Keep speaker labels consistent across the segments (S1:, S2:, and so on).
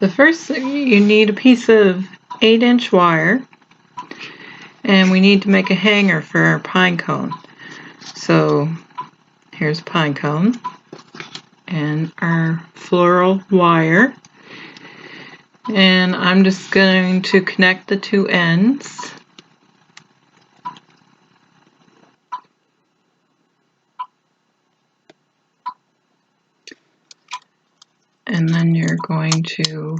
S1: The first thing, you need a piece of 8-inch wire, and we need to make a hanger for our pine cone. So here's a pine cone and our floral wire, and I'm just going to connect the two ends. And then you're going to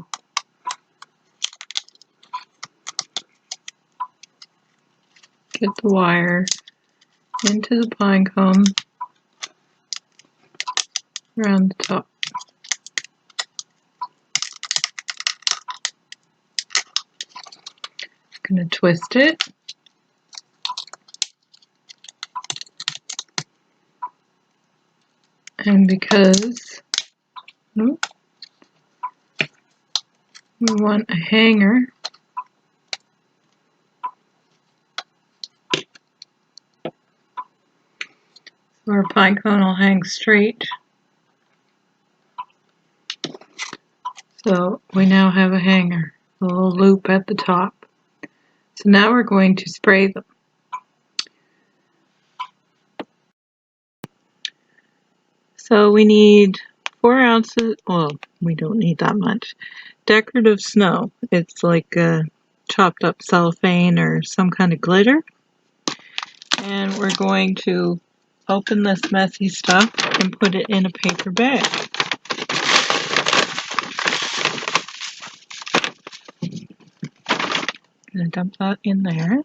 S1: get the wire into the pine cone around the top. I'm going to twist it. And because we want a hanger, so our pine cone will hang straight. So we now have a hanger, a little loop at the top. So now we're going to spray them. So we need 4 ounces, well, we don't need that much, decorative snow. It's like a chopped up cellophane or some kind of glitter. And we're going to open this messy stuff and put it in a paper bag. I'm going to dump that in there.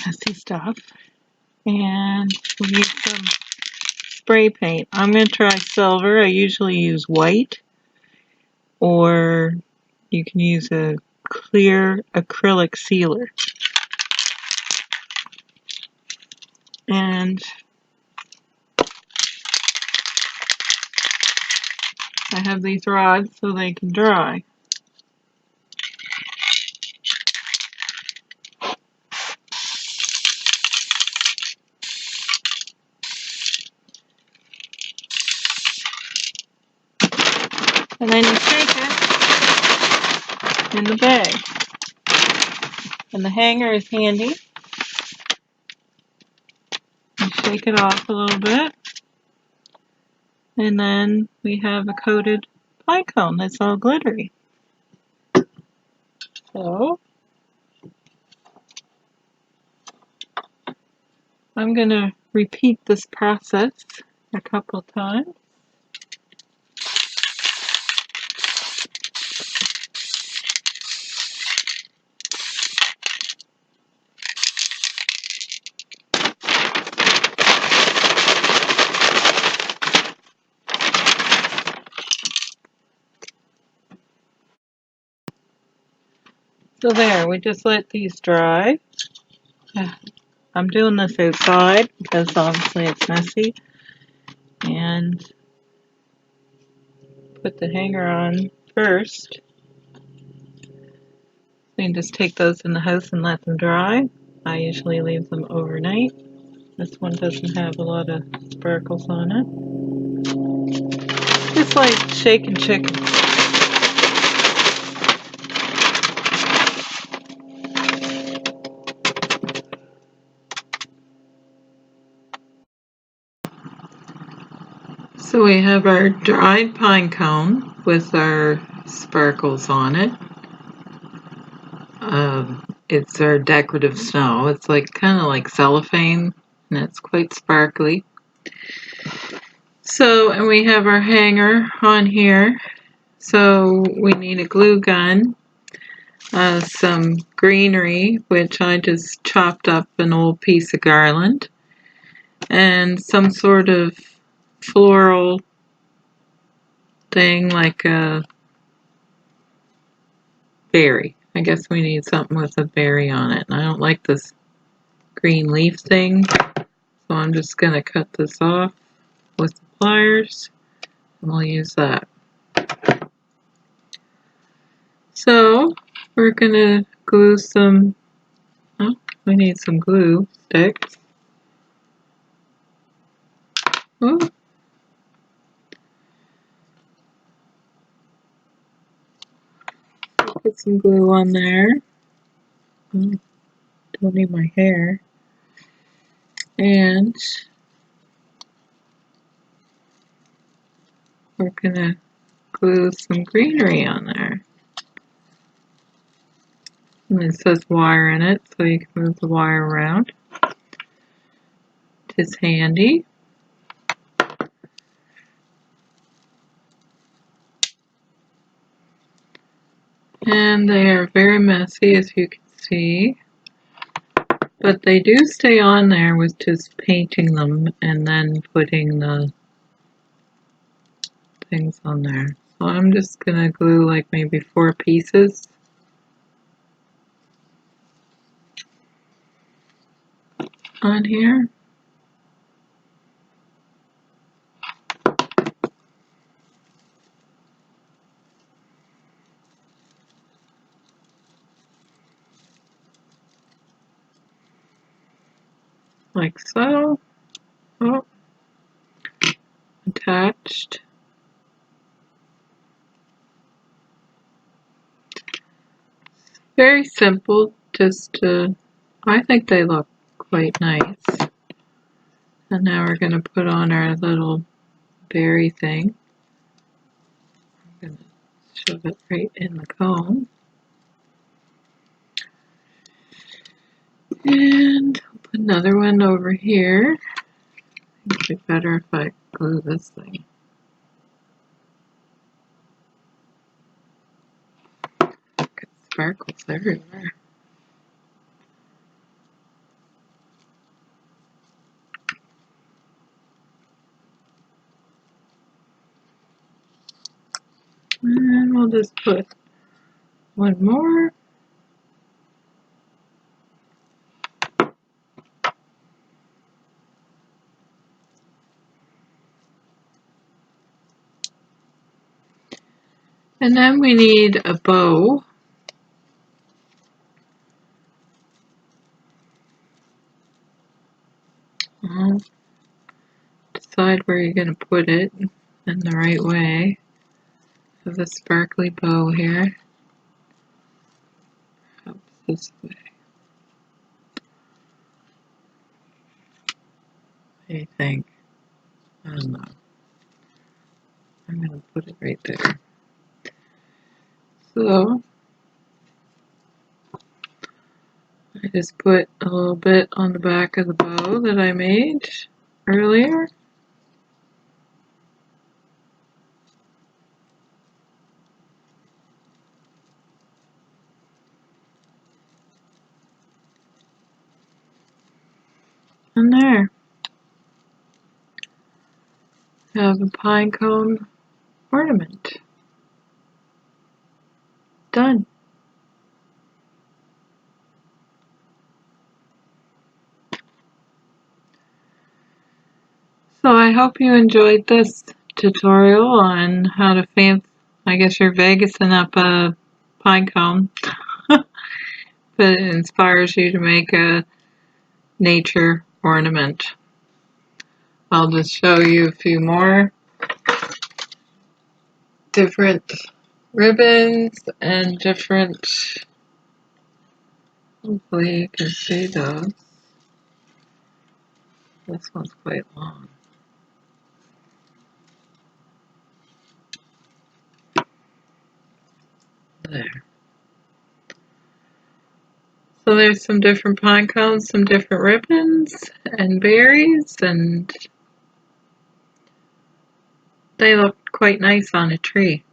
S1: Messy stuff. And we need some spray paint. I'm going to try silver. I usually use white, or you can use a clear acrylic sealer. And I have these rods so they can dry. And then you shake it in the bag. And the hanger is handy. You shake it off a little bit. And then we have a coated pine cone that's all glittery. So I'm going to repeat this process a couple times. So there, we just let these dry. I'm doing this outside because obviously it's messy. And put the hanger on first. You can just take those in the house and let them dry. I usually leave them overnight. This one doesn't have a lot of sparkles on it. Just like shaking chicken. So we have our dried pine cone with our sparkles on it. It's our decorative snow. It's like kind of like cellophane, and it's quite sparkly. So, and we have our hanger on here. So we need a glue gun, some greenery, which I just chopped up an old piece of garland, and some sort of floral thing like a berry. I guess we need something with a berry on it. And I don't like this green leaf thing, so I'm just going to cut this off with the pliers, and we'll use that. So we're going to glue some, oh, we need some glue sticks. Oh. Put some glue on there. Don't need my hair. And we're gonna glue some greenery on there. And it says wire in it, so you can move the wire around. It's handy. And they are very messy, as you can see. But they do stay on there with just painting them and then putting the things on there. So I'm just gonna glue like maybe 4 pieces. On here. Like so. Oh, attached. Very simple, just I think they look quite nice. And now we're going to put on our little berry thing. I'm going to shove it right in the cone. And I'll put another one over here. I think it'd be better if I glue this thing. Got sparkles everywhere. And we'll just put one more. And then we need a bow. Decide where you're going to put it in the right way. Have a sparkly bow here. Up this way. What do you think? I don't know. I'm going to put it right there. So, I just put a little bit on the back of the bow that I made earlier. And there. I have a pine cone ornament. Done. So I hope you enjoyed this tutorial on how to I guess you're Vegasing up a pine cone. But it inspires you to make a nature ornament. I'll just show you a few more different ribbons and different, hopefully you can see those. This one's quite long. There. So there's some different pine cones, some different ribbons and berries, and they look quite nice on a tree.